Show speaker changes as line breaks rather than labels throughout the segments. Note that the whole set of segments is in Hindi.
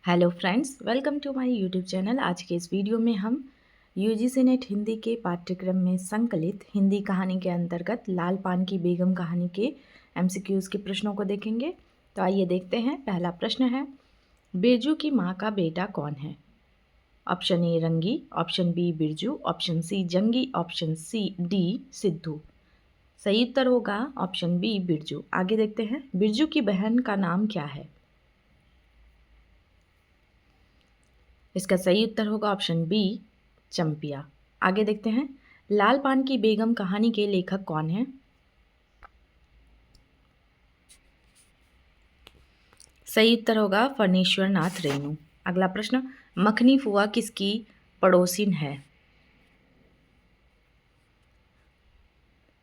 Hello friends, welcome to my YouTube channel. आज के इस वीडियो में हम यूजीसी नेट हिंदी के पाठ्यक्रम में संकलित हिंदी कहानी के अंतर्गत लाल पान की बेगम कहानी के एमसीक्यूज़ के प्रश्नों को देखेंगे। तो आइए देखते हैं। पहला प्रश्न है, बिरजू की माँ का बेटा कौन है? Option A Rangi, option B Birju, option C Jangi, option C D Siddhu. सही उत्तर होगा ऑप्शन बी बिरजू। आगे देखते हैं, बिरजू की बहन का नाम क्या है? इसका सही उत्तर होगा ऑप्शन बी चंपिया। आगे देखते हैं, लाल पान की बेगम कहानी के लेखक कौन हैं? सही उत्तर होगा फणीश्वर नाथ रेणु। अगला प्रश्न, मखनी फुआ किसकी पड़ोसिन है?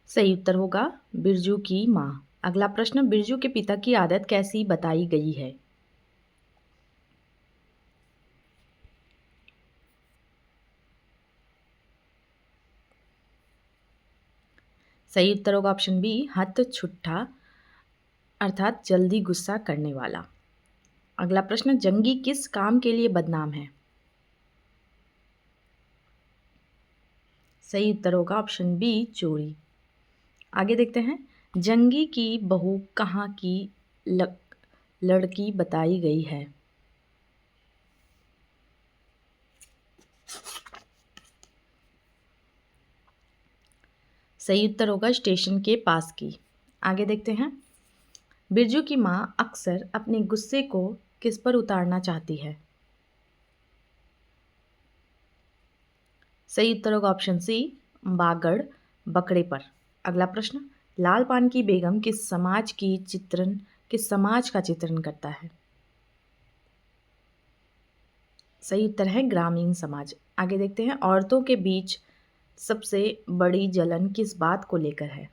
सही उत्तर होगा बिरजू की माँ। अगला प्रश्न, बिरजू के पिता की आदत कैसी बताई गई है? सही उत्तर होगा ऑप्शन बी हत छुट्टा, अर्थात जल्दी गुस्सा करने वाला। अगला प्रश्न, जंगी किस काम के लिए बदनाम है? सही उत्तर होगा ऑप्शन बी चोरी। आगे देखते हैं, जंगी की बहू कहाँ की लड़की बताई गई है? सही उत्तर होगा स्टेशन के पास की। आगे देखते हैं, बिरजू की माँ अक्सर अपने गुस्से को किस पर उतारना चाहती है? सही उत्तर होगा ऑप्शन सी बागड़ बकरे पर। अगला प्रश्न, लाल पान की बेगम किस समाज का चित्रण करता है? सही उत्तर है ग्रामीण समाज। आगे देखते हैं, औरतों के बीच सबसे बड़ी जलन किस बात को लेकर है?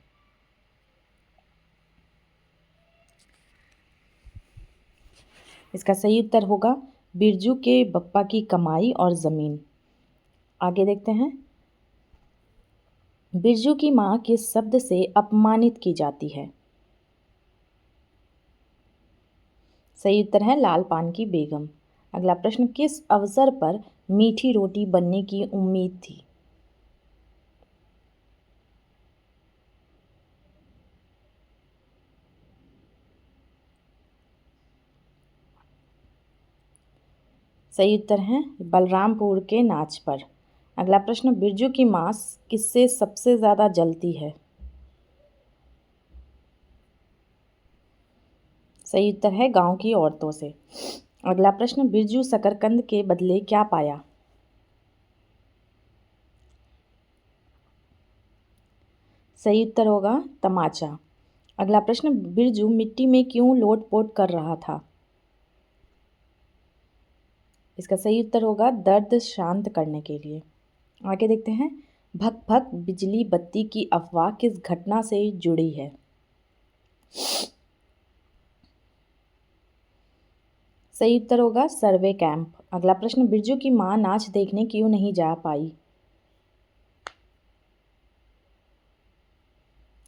इसका सही उत्तर होगा बिरजू के बप्पा की कमाई और ज़मीन। आगे देखते हैं, बिरजू की माँ किस शब्द से अपमानित की जाती है? सही उत्तर है लाल पान की बेगम। अगला प्रश्न, किस अवसर पर मीठी रोटी बनने की उम्मीद थी? सही उत्तर है बलरामपुर के नाच पर। अगला प्रश्न, बिरजू की माँ किससे सबसे ज़्यादा जलती है? सही उत्तर है गांव की औरतों से। अगला प्रश्न, बिरजू शकरकंद के बदले क्या पाया? सही उत्तर होगा तमाचा। अगला प्रश्न, बिरजू मिट्टी में क्यों लोट-पोट कर रहा था? इसका सही उत्तर होगा दर्द शांत करने के लिए। आगे देखते हैं, भक भक बिजली बत्ती की अफवाह किस घटना से जुड़ी है? सही उत्तर होगा सर्वे कैंप। अगला प्रश्न, बिरजू की मां नाच देखने क्यों नहीं जा पाई?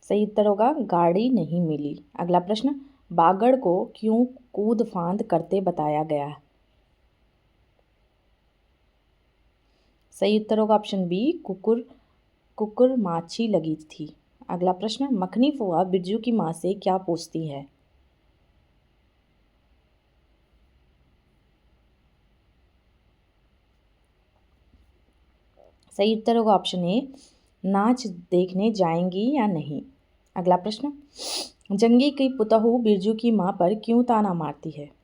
सही उत्तर होगा गाड़ी नहीं मिली। अगला प्रश्न, बागड़ को क्यों कूद फांद करते बताया गया? सही उत्तर होगा ऑप्शन बी कुकुर कुकुर माछी लगी थी। अगला प्रश्न, मखनी फुआ बिरजू की माँ से क्या पूछती है? सही उत्तर होगा ऑप्शन ए नाच देखने जाएंगी या नहीं। अगला प्रश्न, जंगी की पुतहू बिरजू की माँ पर क्यों ताना मारती है?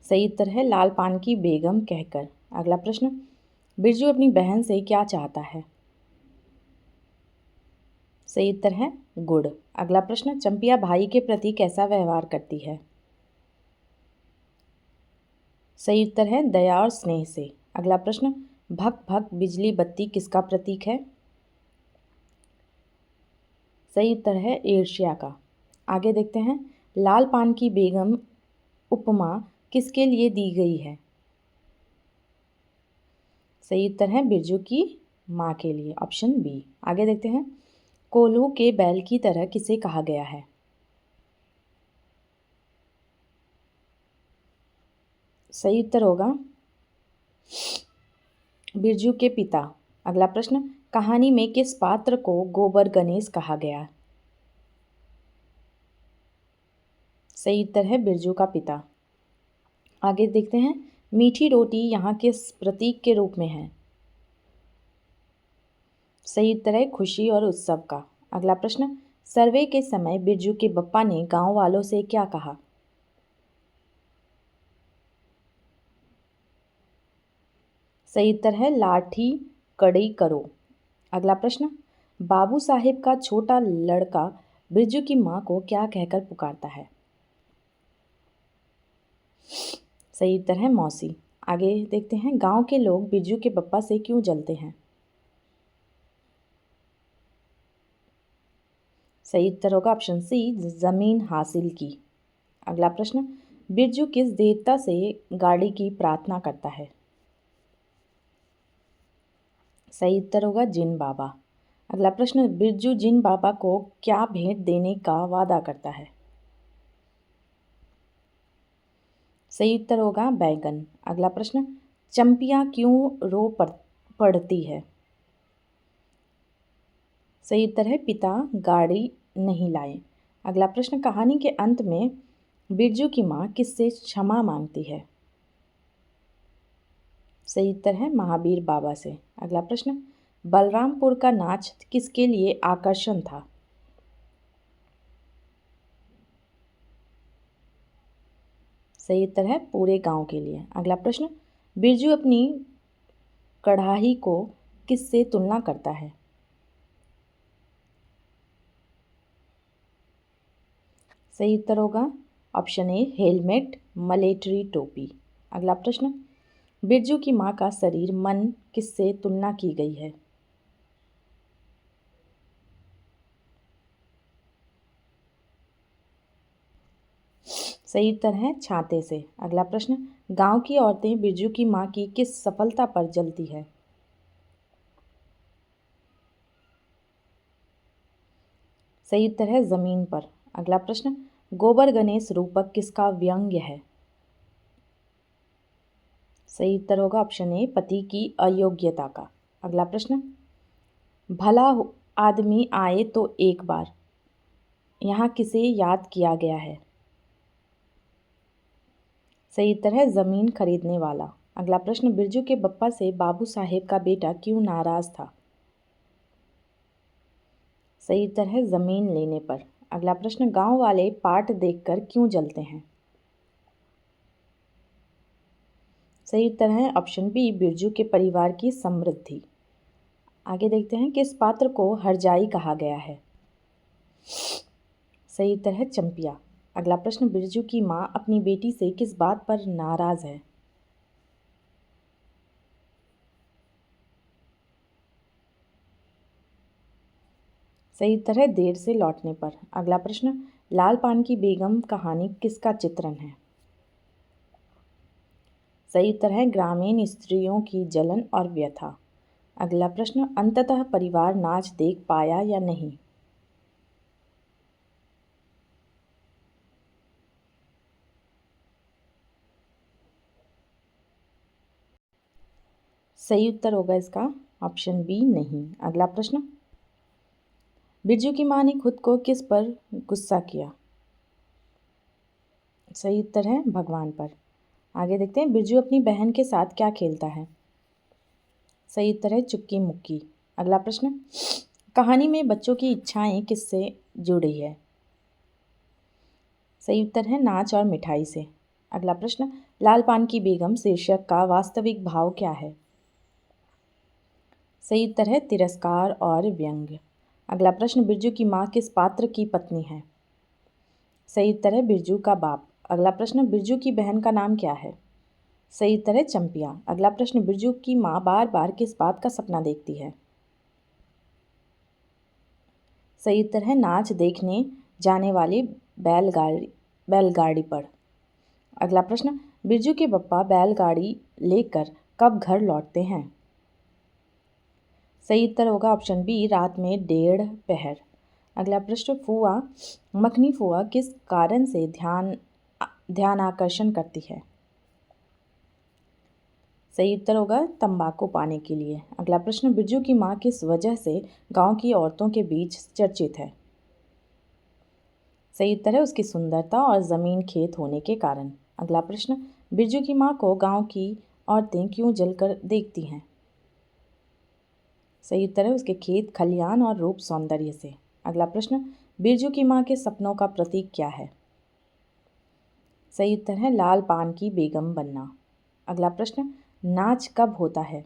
सही उत्तर है लाल पान की बेगम कहकर। अगला प्रश्न, बिरजू अपनी बहन से क्या चाहता है? सही उत्तर है गुड़। अगला प्रश्न, चंपिया भाई के प्रति कैसा व्यवहार करती है? सही उत्तर है दया और स्नेह से। अगला प्रश्न, भक भक बिजली बत्ती किसका प्रतीक है? सही उत्तर है ईर्ष्या का। आगे देखते हैं, लाल पान की बेगम उपमा किसके लिए दी गई है? सही उत्तर है बिरजू की माँ के लिए, ऑप्शन बी। आगे देखते हैं, कोल्हू के बैल की तरह किसे कहा गया है? सही उत्तर होगा बिरजू के पिता। अगला प्रश्न, कहानी में किस पात्र को गोबर गणेश कहा गया? सही उत्तर है बिरजू का पिता। आगे देखते हैं, मीठी रोटी यहाँ किस प्रतीक के रूप में है? सही उत्तर है खुशी और उत्सव का। अगला प्रश्न, सर्वे के समय बिरजू के बप्पा ने गांव वालों से क्या कहा? सही उत्तर है लाठी कड़ी करो। अगला प्रश्न, बाबू साहेब का छोटा लड़का बिरजू की माँ को क्या कहकर पुकारता है? सही उत्तर है मौसी। आगे देखते हैं, गांव के लोग बिरजू के बप्पा से क्यों जलते हैं? सही उत्तर होगा ऑप्शन सी, जमीन हासिल की। अगला प्रश्न, बिरजू किस देवता से गाड़ी की प्रार्थना करता है? सही उत्तर होगा जिन बाबा। अगला प्रश्न, बिरजू जिन बाबा को क्या भेंट देने का वादा करता है? सही उत्तर होगा बैगन। अगला प्रश्न, चंपिया क्यों पड़ती है? सही उत्तर है पिता गाड़ी नहीं लाए। अगला प्रश्न, कहानी के अंत में बिरजू की माँ किससे क्षमा मांगती है? सही उत्तर है महावीर बाबा से। अगला प्रश्न, बलरामपुर का नाच किसके लिए आकर्षण था? सही उत्तर है पूरे गांव के लिए। अगला प्रश्न, बिरजू अपनी कढ़ाई को किससे तुलना करता है? सही उत्तर होगा ऑप्शन ए, हेलमेट मलेटरी टोपी। अगला प्रश्न, बिरजू की माँ का शरीर मन किससे तुलना की गई है? सही उत्तर है छाते से। अगला प्रश्न, गांव की औरतें बिरजू की माँ की किस सफलता पर जलती है? सही उत्तर है जमीन पर। अगला प्रश्न, गोबर गणेश रूपक किसका व्यंग्य है? सही उत्तर होगा ऑप्शन ए, पति की अयोग्यता का। अगला प्रश्न, आदमी आए तो एक बार यहाँ किसे याद किया गया है? सही उत्तर है जमीन खरीदने वाला। अगला प्रश्न, बिरजू के बप्पा से बाबू साहेब का बेटा क्यों नाराज था? सही उत्तर है जमीन लेने पर। अगला प्रश्न, गांव वाले पाठ देखकर क्यों जलते हैं? सही उत्तर है ऑप्शन बी, बिरजू के परिवार की समृद्धि। आगे देखते हैं, किस पात्र को हरजाई कहा गया है? सही उत्तर है चंपिया। अगला प्रश्न, बिरजू की माँ अपनी बेटी से किस बात पर नाराज है? सही उत्तर है देर से लौटने पर। अगला प्रश्न, लाल पान की बेगम कहानी किसका चित्रण है? सही उत्तर है ग्रामीण स्त्रियों की जलन और व्यथा। अगला प्रश्न, अंततः परिवार नाच देख पाया या नहीं? सही उत्तर होगा इसका ऑप्शन बी, नहीं। अगला प्रश्न, बिरजू की माँ ने खुद को किस पर गुस्सा किया? सही उत्तर है भगवान पर। आगे देखते हैं, बिरजू अपनी बहन के साथ क्या खेलता है? सही उत्तर है चुक्की मुक्की। अगला प्रश्न, कहानी में बच्चों की इच्छाएं किससे जुड़ी है? सही उत्तर है नाच और मिठाई से। अगला प्रश्न, लाल पान की बेगम शीर्षक का वास्तविक भाव क्या है? सही उत्तर है तिरस्कार और व्यंग्य। अगला प्रश्न, बिरजू की माँ किस पात्र की पत्नी है? सही उत्तर है बिरजू का बाप। अगला प्रश्न, बिरजू की बहन का नाम क्या है? सही उत्तर है चंपिया। अगला प्रश्न, बिरजू की माँ बार बार किस बात का सपना देखती है? सही उत्तर है नाच देखने जाने वाली बैलगाड़ी पर। अगला प्रश्न, बिरजू के बप्पा बैलगाड़ी लेकर कब घर लौटते हैं? सही उत्तर होगा ऑप्शन बी, रात में 1:30 पहर। अगला प्रश्न, मखनी फुआ किस कारण से ध्यान आकर्षण करती है? सही उत्तर होगा तंबाकू पाने के लिए। अगला प्रश्न, बिरजू की माँ किस वजह से गांव की औरतों के बीच चर्चित है? सही उत्तर है उसकी सुंदरता और ज़मीन खेत होने के कारण। अगला प्रश्न, बिरजू की माँ को गांव की औरतें क्यों जलकर देखती हैं? सही उत्तर है उसके खेत खलियान और रूप सौंदर्य से। अगला प्रश्न, बिरजू की माँ के सपनों का प्रतीक क्या है? सही उत्तर है लाल पान की बेगम बनना। अगला प्रश्न, नाच कब होता है?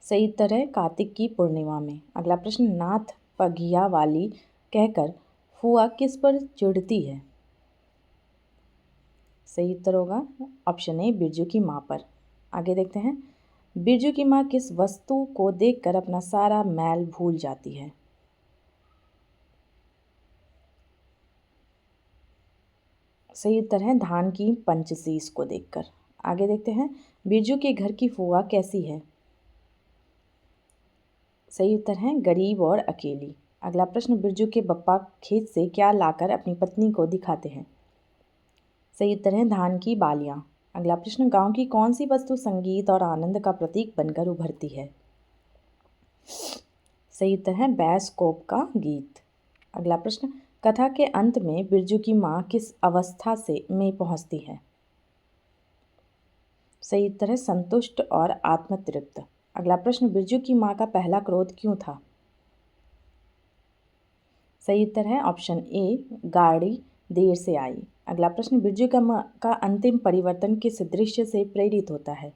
सही उत्तर है कार्तिक की पूर्णिमा में। अगला प्रश्न, नाथ पगिया वाली कहकर फुआ किस पर चिढ़ती है? सही उत्तर होगा ऑप्शन ए बिरजू की माँ पर। आगे देखते हैं, बिरजू की माँ किस वस्तु को देखकर अपना सारा मैल भूल जाती है? सही उत्तर है धान की पंचशीष को देखकर। आगे देखते हैं, बिरजू के घर की फुआ कैसी है? सही उत्तर है गरीब और अकेली। अगला प्रश्न, बिरजू के बप्पा खेत से क्या लाकर अपनी पत्नी को दिखाते हैं? सही उत्तर है धान की बालियां। अगला प्रश्न, गांव की कौन सी वस्तु संगीत और आनंद का प्रतीक बनकर उभरती है? सही उत्तर है बैसकोप का गीत। अगला प्रश्न, कथा के अंत में बिरजू की माँ किस अवस्था से में पहुंचती है? सही उत्तर है संतुष्ट और आत्मतृप्त। अगला प्रश्न, बिरजू की माँ का पहला क्रोध क्यों था? सही उत्तर है ऑप्शन ए गाड़ी देर से आई। अगला प्रश्न, बिरजू का अंतिम परिवर्तन किस दृश्य से प्रेरित होता है?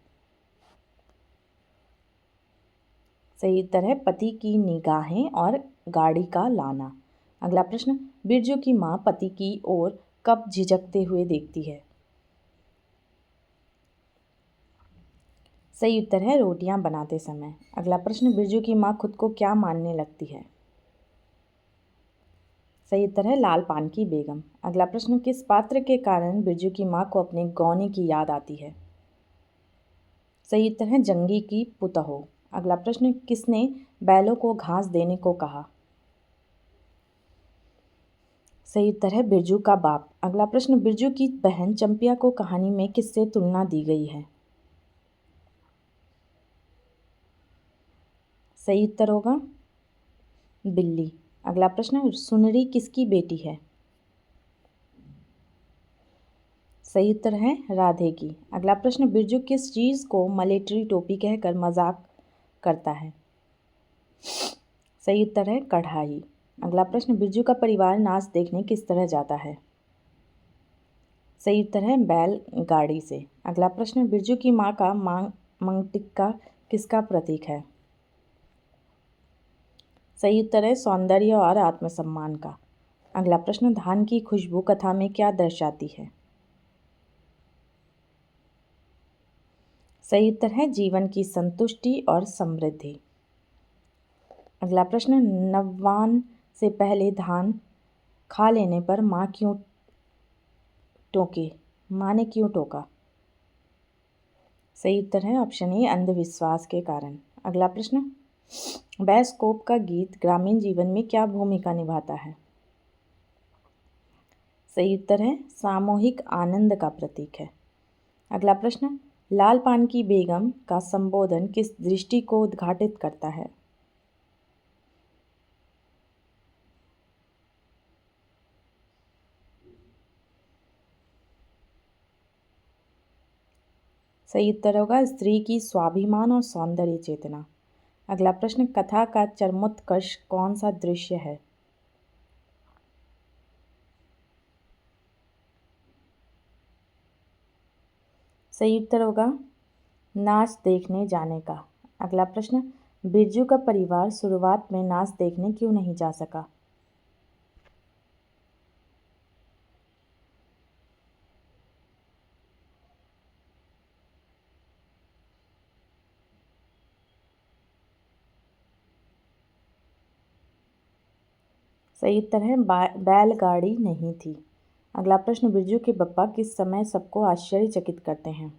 सही उत्तर है पति की निगाहें और गाड़ी का लाना। अगला प्रश्न, बिरजू की माँ पति की ओर कब झिझकते हुए देखती है? सही उत्तर है रोटियां बनाते समय। अगला प्रश्न, बिरजू की माँ खुद को क्या मानने लगती है? सही उत्तर है लाल पान की बेगम। अगला प्रश्न, किस पात्र के कारण बिरजू की माँ को अपने गौने की याद आती है? सही उत्तर है जंगी की पुतहो। अगला प्रश्न, किसने बैलों को घास देने को कहा? सही उत्तर है बिरजू का बाप। अगला प्रश्न, बिरजू की बहन चंपिया को कहानी में किससे तुलना दी गई है? सही उत्तर होगा बिल्ली। अगला प्रश्न, सुनरी किसकी बेटी है? सही उत्तर है राधे की। अगला प्रश्न, बिरजू किस चीज़ को मलेटरी टोपी कहकर मजाक करता है? सही उत्तर है कढ़ाई। अगला प्रश्न, बिरजू का परिवार नाच देखने किस तरह जाता है? सही उत्तर है बैल गाड़ी से। अगला प्रश्न, बिरजू की माँ का मांग टिक्का किसका प्रतीक है? सही उत्तर है सौंदर्य और आत्मसम्मान का। अगला प्रश्न, धान की खुशबू कथा में क्या दर्शाती है? सही उत्तर है जीवन की संतुष्टि और समृद्धि। अगला प्रश्न, नवान्न से पहले धान खा लेने पर माँ क्यों टोके? माँ ने क्यों टोका? सही उत्तर है ऑप्शन ए अंधविश्वास के कारण। अगला प्रश्न, बैसकोप का गीत ग्रामीण जीवन में क्या भूमिका निभाता है? सही उत्तर है सामूहिक आनंद का प्रतीक है। अगला प्रश्न, लाल पान की बेगम का संबोधन किस दृष्टि को उद्घाटित करता है? सही उत्तर होगा स्त्री की स्वाभिमान और सौंदर्य चेतना। अगला प्रश्न, कथा का चरमोत्कर्ष कौन सा दृश्य है? सही उत्तर होगा नाच देखने जाने का। अगला प्रश्न, बिरजू का परिवार शुरुआत में नाच देखने क्यों नहीं जा सका? सही उत्तर है बैलगाड़ी नहीं थी। अगला प्रश्न, बिरजू के बप्पा किस समय सबको आश्चर्यचकित करते हैं?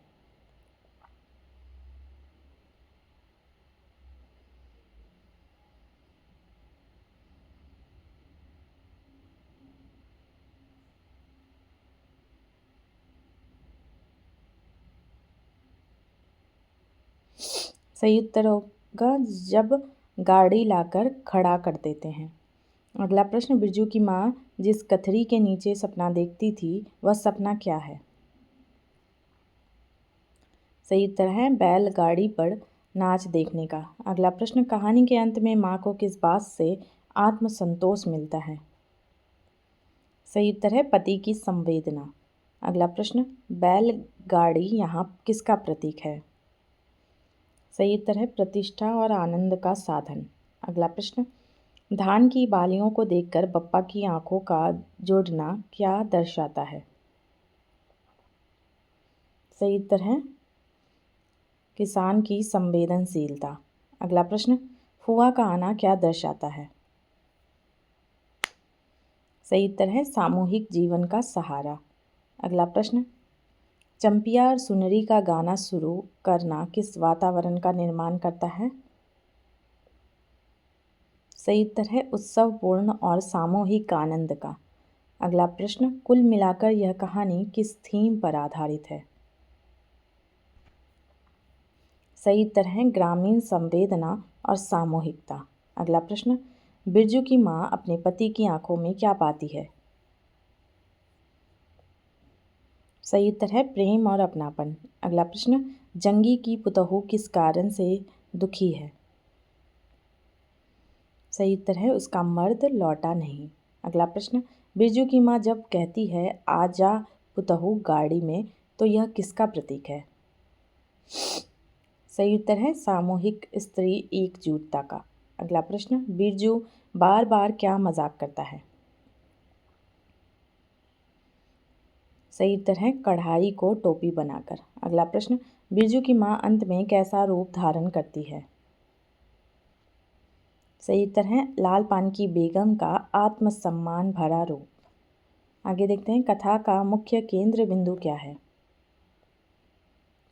सही उत्तर होगा जब गाड़ी लाकर खड़ा कर देते हैं। अगला प्रश्न, बिरजू की माँ जिस कथरी के नीचे सपना देखती थी वह सपना क्या है? सही उत्तर है बैलगाड़ी पर नाच देखने का। अगला प्रश्न, कहानी के अंत में माँ को किस बात से आत्मसंतोष मिलता है? सही उत्तर है पति की संवेदना। अगला प्रश्न, बैलगाड़ी यहाँ किसका प्रतीक है? सही उत्तर है प्रतिष्ठा और आनंद का साधन। अगला प्रश्न, धान की बालियों को देखकर बप्पा की आंखों का जुड़ना क्या दर्शाता है? सही उत्तर है किसान की संवेदनशीलता। अगला प्रश्न, फुआ का आना क्या दर्शाता है? सही उत्तर है सामूहिक जीवन का सहारा। अगला प्रश्न, चंपिया और सुनरी का गाना शुरू करना किस वातावरण का निर्माण करता है? सही उत्तर है उत्सवपूर्ण और सामूहिक आनंद का। अगला प्रश्न, कुल मिलाकर यह कहानी किस थीम पर आधारित है? सही उत्तर है ग्रामीण संवेदना और सामूहिकता। अगला प्रश्न, बिरजू की माँ अपने पति की आंखों में क्या पाती है? सही उत्तर है प्रेम और अपनापन। अगला प्रश्न, जंगी की पुतोहू किस कारण से दुखी है? सही उत्तर है उसका मर्द लौटा नहीं। अगला प्रश्न, बिरजू की माँ जब कहती है आजा पुतोहू गाड़ी में, तो यह किसका प्रतीक है? सही उत्तर है सामूहिक स्त्री एकजुटता का। अगला प्रश्न, बिरजू बार बार क्या मजाक करता है? सही उत्तर है कढ़ाई को टोपी बनाकर। अगला प्रश्न, बिरजू की माँ अंत में कैसा रूप धारण करती है? सही उत्तर है लाल पान की बेगम का आत्मसम्मान भरा रूप। आगे देखते हैं, कथा का मुख्य केंद्र बिंदु क्या है?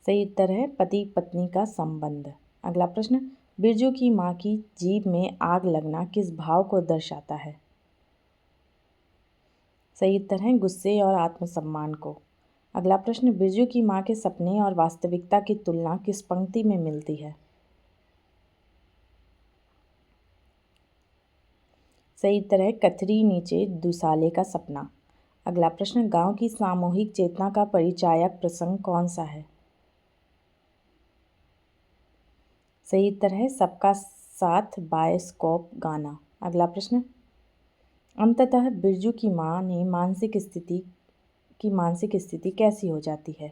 सही उत्तर है पति पत्नी का संबंध। अगला प्रश्न, बिरजू की माँ की जीभ में आग लगना किस भाव को दर्शाता है? सही उत्तर है गुस्से और आत्मसम्मान को। अगला प्रश्न, बिरजू की माँ के सपने और वास्तविकता की तुलना किस पंक्ति में मिलती है? सही उत्तर है कथरी नीचे दुसाले का सपना। अगला प्रश्न, गांव की सामूहिक चेतना का परिचायक प्रसंग कौन सा है? सही उत्तर है सबका साथ बायोस्कोप गाना। अगला प्रश्न, अंततः बिरजू की माँ ने मानसिक स्थिति कैसी हो जाती है?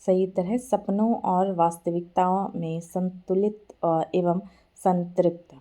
सही उत्तर है सपनों और वास्तविकता में संतुलित एवं संतृप्त।